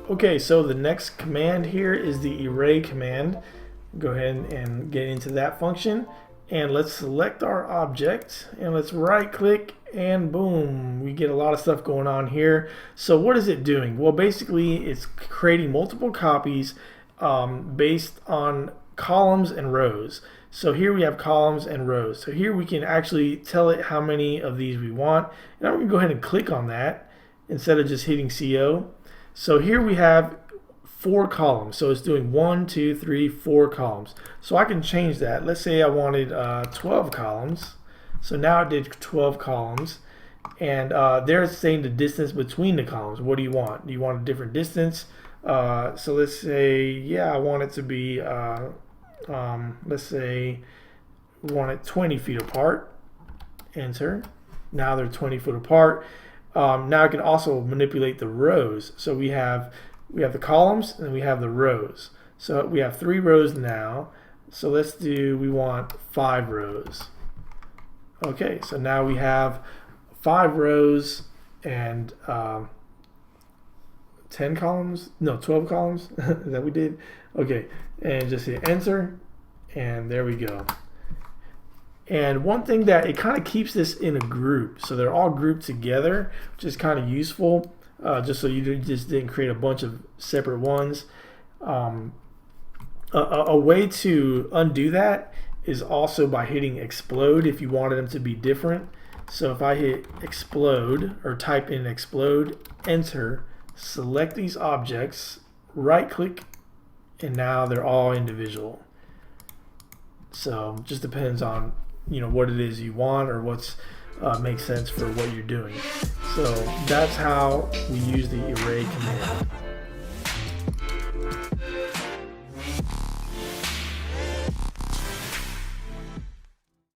Okay, so the next command here is the array command. Go ahead and get into that function, and let's select our object and let's right click, and boom, we get a lot of stuff going on here. So what is it doing? Well, basically it's creating multiple copies based on columns and rows. So here we have columns and rows. So here we can actually tell it how many of these we want, and I'm going to go ahead and click on that instead of just hitting CO. So here we have 4 columns, so it's doing 1, 2, 3, 4 columns. So I can change that. Let's say I wanted 12 columns. So now it did 12 columns, and there it's saying the distance between the columns. What do you want? Do you want a different distance? So let's say, yeah, I want it to be, let's say we want it 20 feet apart. Enter. Now they're 20 foot apart. Now I can also manipulate the rows. So we have the columns and we have the rows. So we have 3 rows now. So let's do, we want 5 rows. Okay, so now we have 5 rows and 10 columns, no, 12 columns. Is that what we did? Okay, and just hit enter, and there we go. And one thing that it kind of keeps this in a group, so they're all grouped together, which is kind of useful, just so you just didn't create a bunch of separate ones. A way to undo that is also by hitting explode if you wanted them to be different. So if I hit explode or type in explode, enter, select these objects, right click, and now they're all individual. So just depends on what it is you want or what's makes sense for what you're doing. So that's how we use the array command.